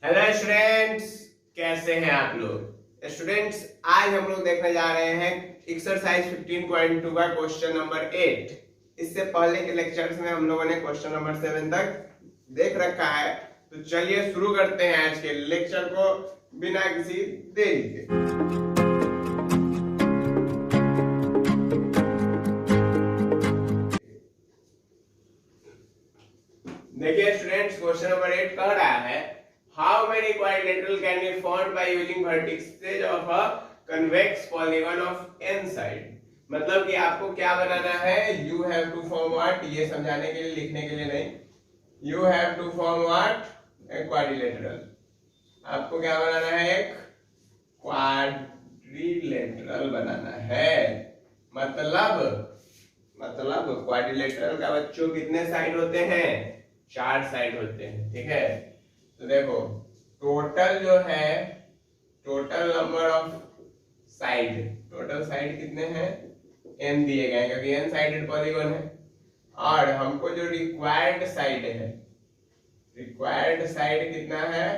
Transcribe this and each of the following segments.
Hello students, कैसे हैं आप लोग। स्टूडेंट्स, आज हम लोग देखने जा रहे हैं एक्सरसाइज 15.2 का क्वेश्चन नंबर 8। इससे पहले के लेक्चर्स में हम लोगों ने क्वेश्चन नंबर 7 तक देख रखा है। तो चलिए शुरू करते हैं आज के लेक्चर को बिना किसी देरी के। देखिए स्टूडेंट्स, क्वेश्चन नंबर 8 कह रहा है how many quadrilateral can be formed by using vertices of a convex polygon of N side. मतलब कि आपको क्या बनाना है, you have to form what, ये समझाने के लिए, लिखने के लिए नहीं। You have to form what, a quadrilateral. आपको क्या बनाना है, एक क्वाड्रिलेटरल बनाना है। मतलब क्वाड्रिलेटरल का बच्चों कितने साइड होते हैं, 4 साइड होते हैं। ठीक है, तो देखो टोटल जो है, total number of side, total side कितने हैं, n दिए गए क्योंकि n साइडेड पॉलीगॉन है। और हमको जो रिक्वायर्ड साइड है, रिक्वायर्ड साइड कितना है,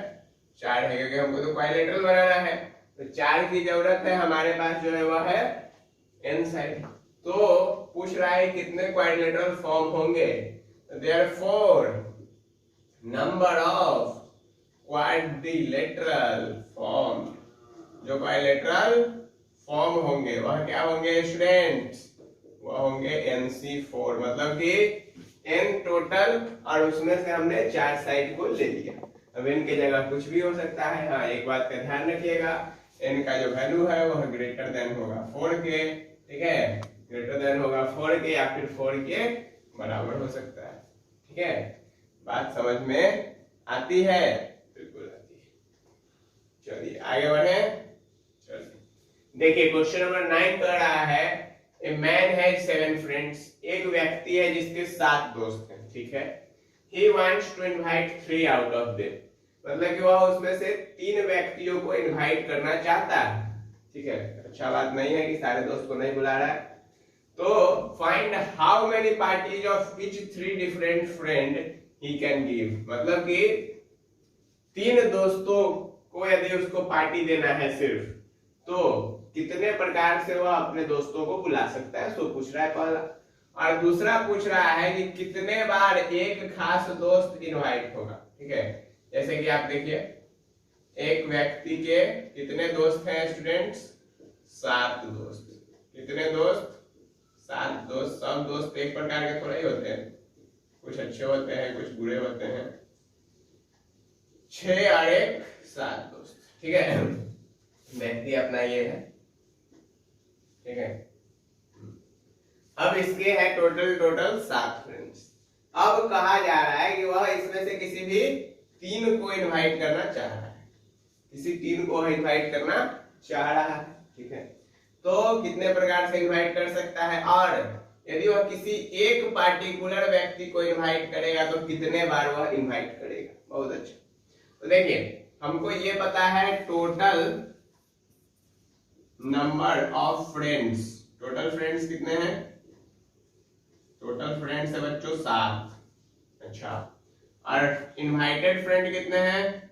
4 है क्योंकि हमको तो क्वाड्रिलेटरल बनाना है। तो 4 की जरूरत है, हमारे पास जो है वह है n साइड। तो पूछ रहा है कितने क्वाड्रिलेटरल फॉर्म होंगे। Therefore, number of quadrilateral form, जो क्वाड्रिलेटरल फॉर्म होंगे वह क्या होंगे स्टूडेंट्स, वह होंगे NC4। मतलब कि n टोटल और उसमें से हमने 4 साइड को ले लिया। अब n की जगह कुछ भी हो सकता है। हाँ, एक बात का ध्यान रखिएगा, n का जो वैल्यू है वह ग्रेटर देन होगा 4 के। ठीक है, ग्रेटर देन होगा 4 के या फिर 4 के बराबर हो सकता है। ठीक है, बात समझ में आती है, बिल्कुल आती है। चलिए आगे बढ़े। चलिए देखिए क्वेश्चन नंबर 9 कह रहा है ए मैन हैज 7 फ्रेंड्स। एक व्यक्ति है जिसके 7 दोस्त हैं। ठीक है, he wants to invite 3 out of them. मतलब कि वह उसमें से 3 व्यक्तियों को इनवाइट करना चाहता है। ठीक है, अच्छा बात नहीं है कि सारे दोस्त को नहीं बुला रहा है। तो find how many parties of which 3 different friend he can give. मतलब कि 3 दोस्तों को यदि उसको पार्टी देना है सिर्फ, तो कितने प्रकार से वह अपने दोस्तों को बुला सकता है, सो पूछ रहा है पहला। और दूसरा पूछ रहा है कि कितने बार एक खास दोस्त इनवाइट होगा। ठीक है, जैसे कि आप देखिए एक व्यक्ति के कितने दोस्त हैं स्टूडेंट्स, 7 दोस्त। कितने दोस्त, 7 दोस्त। सब दोस्त एक प्रकार के थोड़े ही होते हैं, कुछ अच्छे होते हैं, कुछ बुरे होते हैं। 6 और 1 7 दोस्त। ठीक है, व्यक्ति अपना ये है। ठीक है, अब इसके है टोटल 7 फ्रेंड्स। अब कहा जा रहा है कि वह इसमें से किसी भी 3 को इनवाइट करना चाह रहा है, किसी 3 को इनवाइट करना चाह रहा है। ठीक है, तो कितने प्रकार से इनवाइट कर सकता है, और यदि वह किसी एक पार्टिकुलर व्यक्ति को इनवाइट करेगा तो कितने बार वह इनवाइट करेगा। बहुत अच्छा। तो देखिए हमको ये पता है total number of friends. Total friends कितने हैं, टोटल फ्रेंड्स है बच्चों 7। अच्छा, और इनवाइटेड फ्रेंड कितने हैं,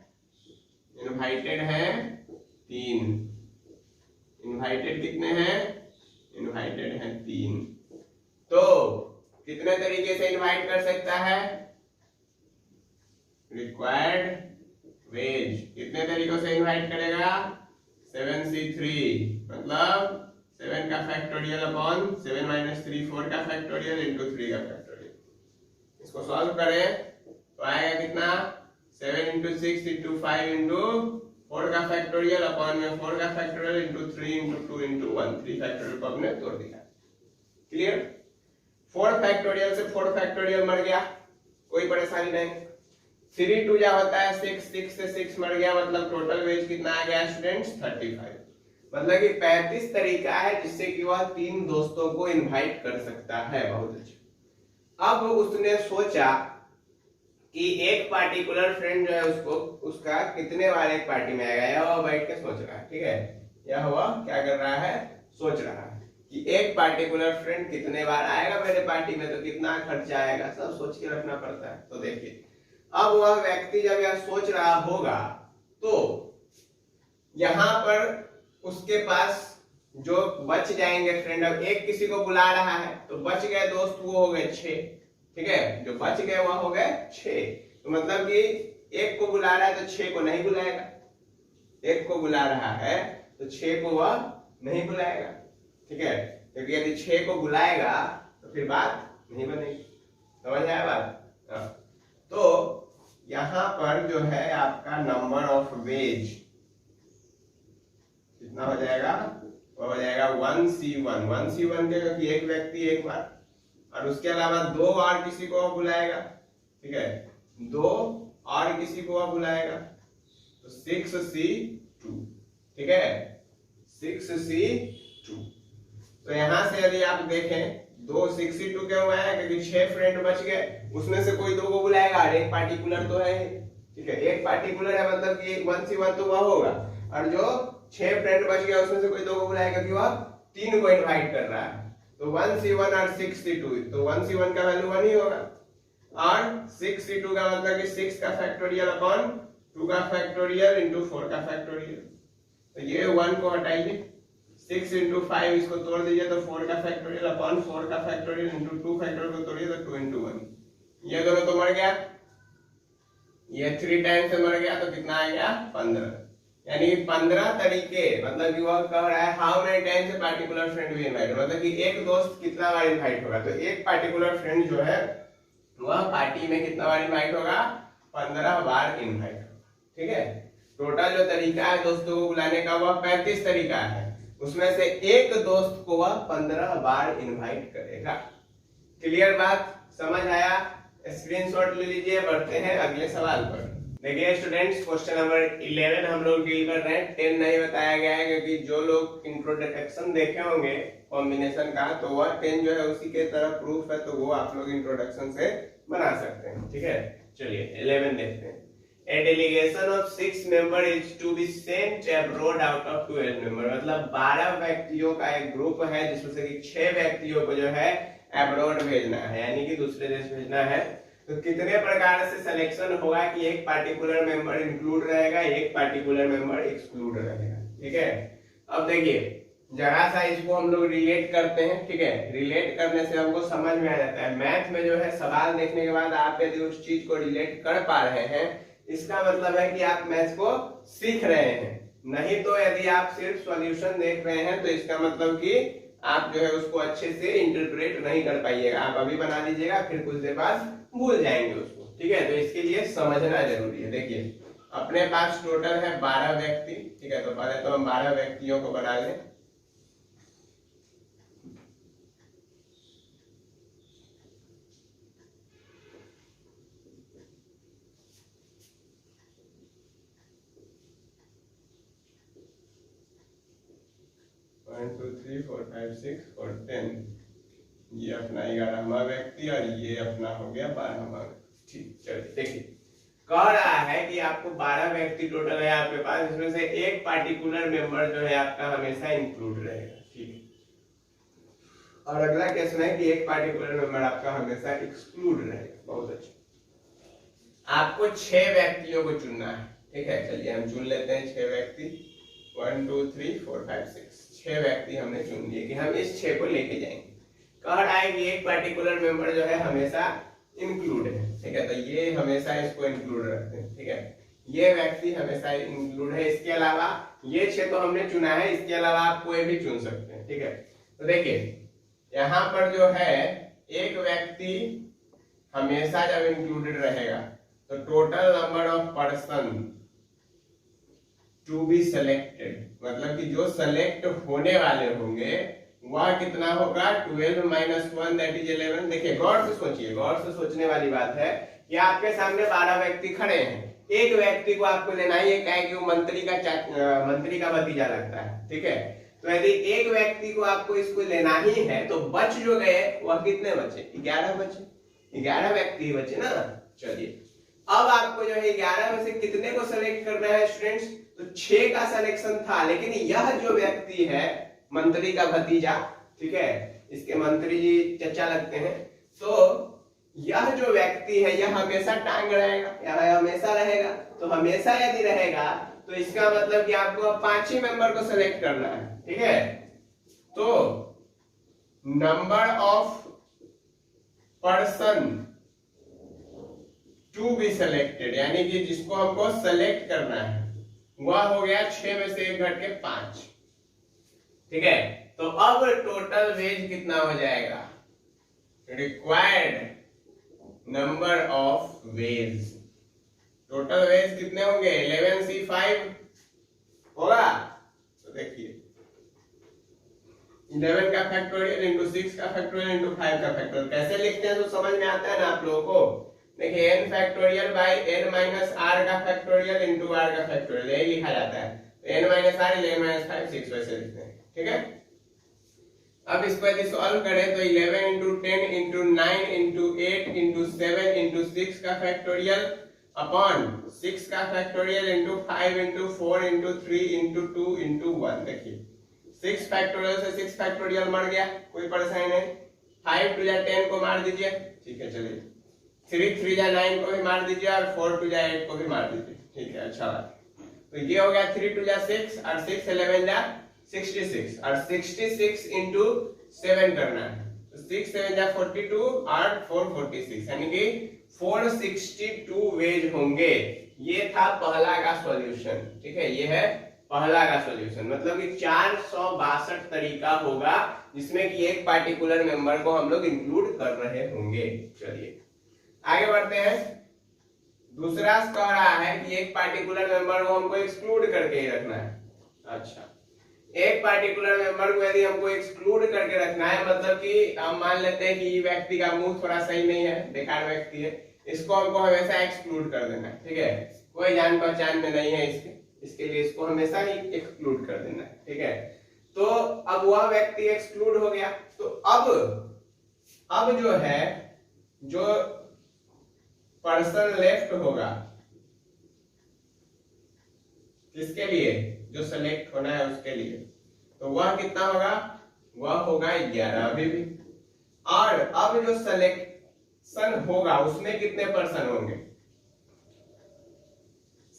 इनवाइटेड हैं 3। इनवाइटेड कितने हैं, इनवाइटेड हैं 3। तो कितने तरीके से इनवाइट कर सकता है, रिक्वायर्ड वेज। कितने तरीकों से इनवाइट करेगा, 7C3। मतलब 7 का फैक्टोरियल अपॉन 7 - 3 4 का फैक्टोरियल इंटू 3 का फैक्टोरियल। इसको सॉल्व करें तो आएगा कितना, 7 × 6 × 5 × 4 का फैक्टोरियल अपॉन में 4 का फैक्टोरियल इंटू 3 × 2 × 1। 3 फैक्टोरियल को हमने तोड़ दिया। क्लियर, 4 फैक्टोरियल से 4 फैक्टोरियल मर गया, कोई परेशानी नहीं। 3 2 जा होता है 6, 6 से 6 मर गया। मतलब टोटल वेज कितना आ गया स्टूडेंट्स, 35। मतलब कि 35 तरीका है जिससे कि वह 3 दोस्तों को इनवाइट कर सकता है। बहुत अच्छा। अब उसने सोचा कि एक पार्टिकुलर फ्रेंड जो है उसको, उसका कितने बार एक पार्टी में आएगा, यह वह बैठ के सोच रहा है। ठीक है, यह वह क्या कर रहा है, सोच रहा है कि एक पार्टिकुलर फ्रेंड कितने बार आएगा मेरे पार्टी में, तो कितना खर्चा आएगा, सब सोच के रखना पड़ता है। तो देखिए अब वह व्यक्ति जब यह सोच रहा होगा तो यहां पर उसके पास जो बच जाएंगे फ्रेंड, अब एक किसी को बुला रहा है तो बच गए दोस्त, वो हो गए 6। ठीक है, जो बच गए वह हो गए 6। तो मतलब कि एक को बुला रहा है तो 6 को नहीं बुलाएगा, एक को बुला रहा है तो 6 को वह नहीं बुलाएगा। ठीक है, क्योंकि यदि 6 को बुलाएगा तो फिर बात नहीं बनेगी। समझ आया बात? तो यहां पर जो है आपका नंबर ऑफ वेज कितना हो जाएगा, वो हो जाएगा 1C1। 1C1 क्योंकि एक व्यक्ति एक बार, और उसके अलावा 2 और किसी को बुलाएगा। ठीक है, 2 और किसी को बुलाएगा तो 6C2। ठीक है, 6C2। तो यहां से यदि आप देखें 2 6C2 क्यों हुआ है, क्योंकि 6 फ्रेंड बच गए, उसमें से कोई 2 को बुलाएगा और एक पार्टिकुलर तो है। ठीक है, एक पार्टिकुलर है मतलब कि 1C1 तो वह होगा, और जो 6 फ्रेंड बच गया उसमें से कोई 2 को बुलाएगा क्योंकि वह 3 को इनवाइट कर रहा है। तो 1C1 और 6C2, तो 1C1 का वैल्यू 1 ही होगा, और 6C2 का मतलब कि 6 का फैक्टोरियल अपॉन 2 का फैक्टोरियल इंटू 4 का फैक्टोरियल। तो ये 1 को हटाइए, 6 इंटू 5 इसको तोड़ दीजिए तो 4 का फैक्टोरियल अपॉन 4 का फैक्टोरियल इंटू 2 फैक्टोरियल को तोड़िए तो 2 इंटू 1। ये दोनों तो मर गया, ये 3 टाइम से मर गया तो कितना आ गया 15। यानी 15 तरीके, मतलब कि वह कह रहा है how many times a particular friend will invite, मतलब कि एक दोस्त कितना बार इनवाइट होगा। तो एक पार्टिकुलर फ्रेंड जो है वह पार्टी में कितना बार इनवाइट होगा, 15 बार इनवाइट होगा। ठीक है, टोटल जो तरीका है दोस्तों को बुलाने का वह 35 तरीका है, उसमें से एक दोस्त को वह 15 बार इनवाइट करेगा। क्लियर बात, समझ आया? स्क्रीनशॉट ले लीजिए, बढ़ते हैं अगले सवाल पर। देखिए स्टूडेंट्स, क्वेश्चन नंबर 11 हम लोग डील कर रहे हैं। 10 नहीं बताया गया है क्योंकि जो लोग इंट्रोडक्शन देखे होंगे कॉम्बिनेशन का, तो वह 10 जो है उसी के तरह प्रूफ है, तो वो आप लोग इंट्रोडक्शन से बना सकते हैं। ठीक है, चलिए 11 देखते हैं। A delegation of 6 members is to be sent abroad out of 12 members, मतलब 12 व्यक्तियों का एक ग्रुप है जिसमें से कि 6 व्यक्तियों को जो है अब्रॉड भेजना है, यानी कि दूसरे देश भेजना है। तो कितने प्रकार से सिलेक्शन होगा कि एक पार्टिकुलर मेंबर इंक्लूड रहेगा, एक पार्टिकुलर मेंबर एक्सक्लूड रहेगा। ठीक है, अब देखिए जरा सा इसको हम लोग रिलेट करते हैं। ठीक है, रिलेट करने से हमको समझ में आ जाता है। मैथ में जो है सवाल देखने के बाद आप यदि उस चीज को रिलेट कर पा रहे हैं, इसका मतलब है कि आप मैथ्स को सीख रहे हैं। नहीं तो यदि आप सिर्फ सॉल्यूशन देख रहे हैं तो इसका मतलब कि आप जो है उसको अच्छे से इंटरप्रेट नहीं कर पाइएगा। आप अभी बना लीजिएगा, फिर कुछ देर बाद भूल जाएंगे उसको। ठीक है, तो इसके लिए समझना जरूरी है। देखिए अपने पास टोटल है 12 व्यक्ति। ठीक है, तो पहले तो हम 12 व्यक्तियों को बना लें। टू 3 4 5 6 और 10, ये अपना 11वां व्यक्ति और ये अपना हो गया 12वां। ठीक, चलिए देखिए कह रहा है कि आपको 12 व्यक्ति टोटल है आपके पास, इसमें से एक पार्टिकुलर मेंबर जो है आपका हमेशा इंक्लूड रहेगा। ठीक है, और अगला केस में है कि एक पार्टिकुलर मेंबर आपका हमेशा एक्सक्लूड रहेगा। बहुत अच्छा, आपको 6 व्यक्तियों को चुनना है। ठीक है, चलिए हम चुन लेते हैं 6 व्यक्ति। 1 2 3 4 5 6 6 व्यक्ति हमने चुन लिए कि हम इस 6 को लेके जाएंगे। कह रहा है कि एक पार्टिकुलर मेंबर जो है हमेशा इंक्लूड है। ठीक है, तो ये हमेशा इसको इंक्लूड रखते हैं। ठीक है, ये व्यक्ति हमेशा इंक्लूड है। इसके अलावा ये 6 तो हमने चुना है, इसके अलावा आप कोई भी चुन सकते हैं। ठीक है, तो देखिए यहाँ पर जो है एक व्यक्ति हमेशा जब इंक्लूडेड रहेगा तो total number of person to be selected, मतलब कि जो सेलेक्ट होने वाले होंगे वह कितना होगा 12 - 1 दैट इज 11। देखिए गौर से सोचिए, गौर से सोचने वाली बात है कि आपके सामने 12 व्यक्ति खड़े हैं, एक व्यक्ति को आपको लेना ही है कि वो मंत्री का भतीजा लगता है। ठीक है, तो यदि एक व्यक्ति को आपको इसको लेना ही है तो बच जो गए वह कितने बचे, 11 बचे, 11 व्यक्ति बचे ना। चलिए अब आपको जो है 11 में से कितने को सेलेक्ट करना है स्टूडेंट्स, तो 6 का सिलेक्शन था, लेकिन यह जो व्यक्ति है मंत्री का भतीजा, ठीक है, इसके मंत्री जी चचा लगते हैं, तो यह जो व्यक्ति है यह हमेशा टांग रहेगा, यह हमेशा रहेगा। तो हमेशा यदि रहेगा तो इसका मतलब कि आपको अब 5 ही मेंबर को सेलेक्ट करना है, ठीक है। तो number of person to be selected, यानी कि जिसको हमको सेलेक्ट करना है वह हो गया 6 में से 1 घट के 5, ठीक है। तो अब टोटल वेज कितना हो जाएगा, required number of ways, total ways कितने होंगे 11C5 होगा। तो देखिए 11 का फैक्टोरियल इंटू 6 का फैक्टोरियल इंटू 5 का फैक्टोरियल कैसे लिखते हैं तो समझ में आता है ना आप लोगों को। देखिए n factorial by n minus r का फैक्टोरियल इंटू r का फैक्टोरियल यही लिखा जाता है। n minus r n minus 5 6 वैसे लिखते हैं, ठीक है। अब इसको यदि सॉल्व करें तो 11 into 10 into 9 into 8 into 7 into 6 का फैक्टोरियल अपॉन 6 का factorial into 5 into 4 into 3 into 2 into 1। देखिए 6 फैक्टोरियल से 6 फैक्टोरियल मर गया, कोई परेशानी नहीं। 5 टू 10 को मार दीजिए, ठीक है। चलिए 3 3 9 को भी मार दीजिए और 4 टू 8 को भी मार दीजिए, ठीक है। अच्छा तो ये हो गया 3 टू 6 और 6 11 66 और 66 इंटू 7 करना है तो 6 7 42 और 4 46 यानी कि 462 वेज होंगे। ये था पहला का सॉल्यूशन, ठीक है। ये है पहला का सॉल्यूशन, मतलब कि 462 तरीका होगा जिसमें कि एक पार्टिकुलर मेंबर को हम लोग इंक्लूड कर रहे होंगे। चलिए आगे बढ़ते हैं। दूसरा कह रहा है कि एक पार्टिकुलर मेंबर को हमको एक्सक्लूड करके ही रखना है। अच्छा, एक पार्टिकुलर मेंबर को यदि हमको एक्सक्लूड करके रखना है, मतलब कि हम मान लेते हैं कि व्यक्ति का मुंह थोड़ा सही नहीं है, बेकार व्यक्ति है, इसको हमको हमेशा एक्सक्लूड कर देना है, ठीक है। कोई जान पहचान में नहीं है इसके लिए इसको हमेशा ही एक्सक्लूड कर देना है, ठीक है। तो अब वह व्यक्ति एक्सक्लूड हो गया, तो अब जो है जो पर्सन लेफ्ट होगा किसके लिए, जो सेलेक्ट होना है उसके लिए, तो वह कितना होगा, वह होगा 11 अभी भी। और अब जो सिलेक्शन होगा उसमें कितने पर्सन होंगे,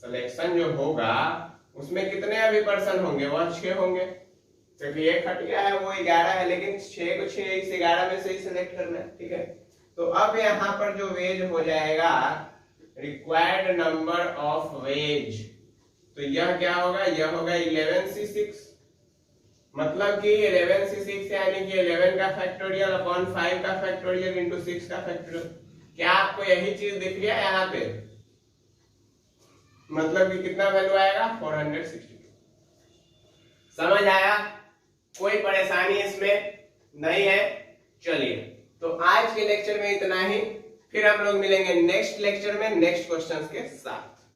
सिलेक्शन जो होगा उसमें कितने अभी पर्सन होंगे, वह 6 होंगे, क्योंकि एक हट गया है वो 11 है, लेकिन 6 को 6 इस 11 में से ही सिलेक्ट करना है, ठीक है। तो अब यहाँ पर जो वेज हो जाएगा रिक्वायर्ड नंबर ऑफ वेज, तो यह क्या होगा, यह होगा 11C6, मतलब कि 11C6 यानी कि 11 का फैक्टोरियल अपॉन 5 का फैक्टोरियल इंटू 6 का फैक्टोरियल। क्या आपको यही चीज दिख रही है यहाँ पे, मतलब कि कितना वैल्यू आएगा 462। समझ आया, कोई परेशानी इसमें नहीं है। चलिए तो आज के लेक्चर में इतना ही, फिर हम लोग मिलेंगे नेक्स्ट लेक्चर में नेक्स्ट क्वेश्चंस के साथ।